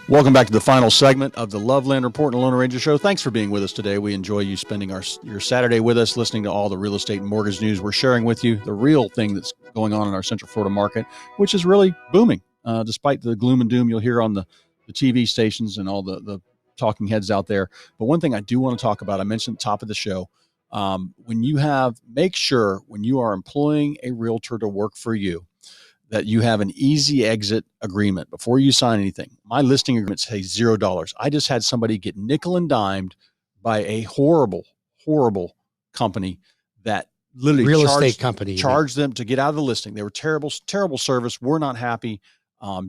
Welcome back to the final segment of the Loveland Report and Lone Ranger Show. Thanks for being with us today. We enjoy you spending your Saturday with us, listening to all the real estate and mortgage news we're sharing with you, the real thing that's going on in our Central Florida market, which is really booming, despite the gloom and doom you'll hear on the TV stations and all the talking heads out there. But one thing I do want to talk about, I mentioned at the top of the show, make sure when you are employing a realtor to work for you, that you have an easy exit agreement before you sign anything. My listing agreement says $0. I just had somebody get nickel and dimed by a horrible company that literally charged them to get out of the listing. They were terrible service. We're not happy.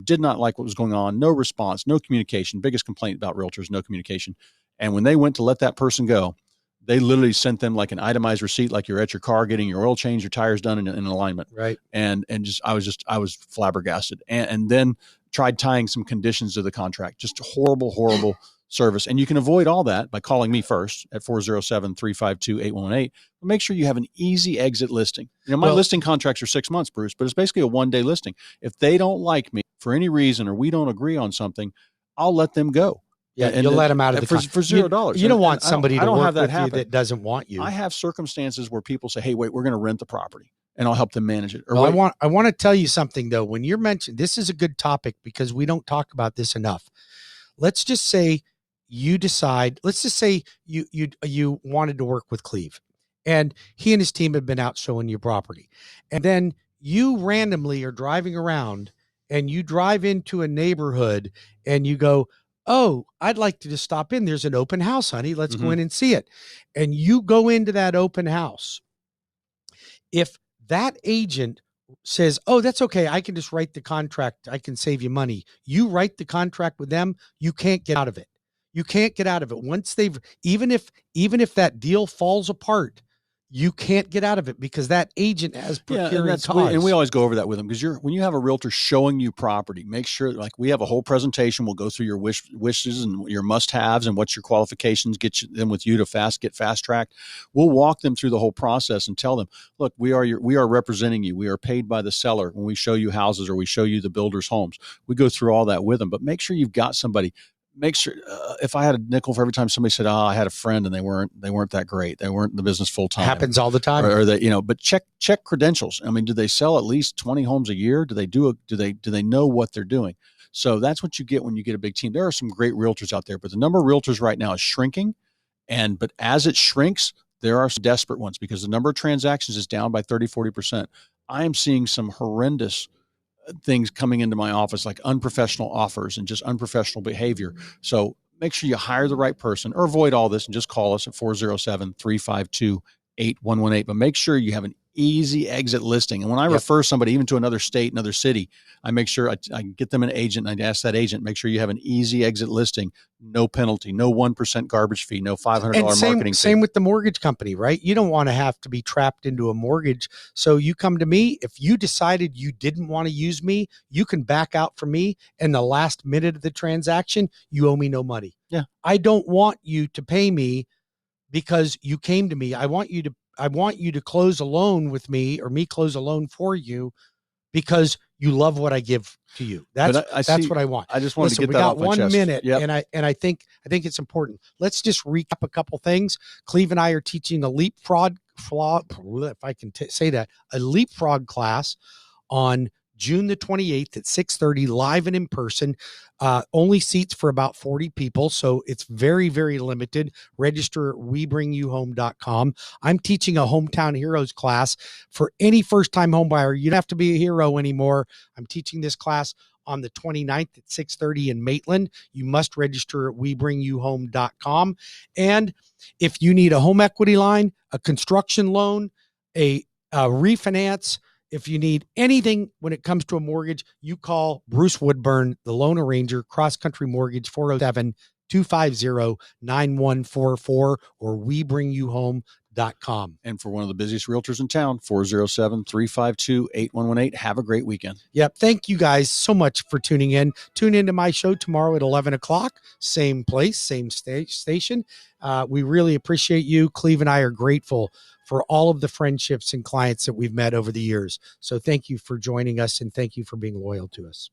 Did not like what was going on. No response, no communication. Biggest complaint about realtors, no communication. And when they went to let that person go, they literally sent them like an itemized receipt, like you're at your car getting your oil change, your tires done in alignment. Right. And I was flabbergasted, and then tried tying some conditions to the contract. Just horrible service. And you can avoid all that by calling me first at 407-352-8118. But make sure you have an easy exit listing. You know, my listing contracts are 6 months, Bruce, but it's basically a one-day listing. If they don't like me for any reason, or we don't agree on something, I'll let them go. Yeah, and you'll let them out of the for $0. You don't want somebody to work with you that doesn't want you. I have circumstances where people say, "Hey, wait, we're going to rent the property," and I'll help them manage it. Well, I want to tell you something though. When you're mentioned, this is a good topic because we don't talk about this enough. Let's just say you decide. Let's just say you wanted to work with Cleve, and he and his team have been out showing you property, and then you randomly are driving around, and you drive into a neighborhood, and you go, "Oh, I'd like to just stop in. There's an open house, honey. Let's go in and see it." And you go into that open house. If that agent says, "Oh, that's okay. I can just write the contract. I can save you money." You write the contract with them. You can't get out of it. You can't get out of it. Once even if that deal falls apart, you can't get out of it because that agent has procuring cause. And we always go over that with them because when you have a realtor showing you property, make sure, like, we have a whole presentation. We'll go through your wishes and your must-haves and what's your qualifications, them with you to get fast-tracked. We'll walk them through the whole process and tell them, look, we are representing you. We are paid by the seller when we show you houses or we show you the builder's homes. We go through all that with them, but make sure you've got somebody. Make sure if I had a nickel for every time somebody said, "Oh, I had a friend and they weren't that great. They weren't in the business full time." Happens all the time. Or they, but check credentials. I mean, do they sell at least 20 homes a year? Do they know what they're doing? So that's what you get when you get a big team. There are some great realtors out there, but the number of realtors right now is shrinking. But as it shrinks, there are some desperate ones because the number of transactions is down by 30-40%. I am seeing some horrendous things coming into my office, like unprofessional offers and just unprofessional behavior. So make sure you hire the right person or avoid all this and just call us at 407-352-8118. But make sure you have an easy exit listing. And when I refer somebody even to another state, another city, I make sure I get them an agent and I ask that agent, make sure you have an easy exit listing, no penalty, no 1% garbage fee, no $500 marketing fee. Same with the mortgage company, right? You don't want to have to be trapped into a mortgage. So you come to me. If you decided you didn't want to use me, you can back out from me. And the last minute of the transaction, you owe me no money. Yeah. I don't want you to pay me because you came to me. I want you to close a loan with me or me close a loan for you because you love what I give to you. That's what I want. I just wanted to get that off my chest. We got 1 minute, and I think it's important. Let's just recap a couple things. Cleve and I are teaching a leapfrog class on June the 28th at 6:30, live and in person. Only seats for about 40 people. So it's very, very limited. Register at WeBringYouHome.com. I'm teaching a Hometown Heroes class for any first-time home buyer. You don't have to be a hero anymore. I'm teaching this class on the 29th at 6:30 in Maitland. You must register at WeBringYouHome.com. And if you need a home equity line, a construction loan, a refinance, if you need anything when it comes to a mortgage, you call Bruce Woodburn, the loan arranger, CrossCountry Mortgage, 407-250-9144 or WeBringYouHome.com. And for one of the busiest realtors in town, 407-352-8118. Have a great weekend. Yep. Thank you guys so much for tuning in. Tune into my show tomorrow at 11 o'clock. Same place, same station. We really appreciate you. Cleve and I are grateful for all of the friendships and clients that we've met over the years. So thank you for joining us and thank you for being loyal to us.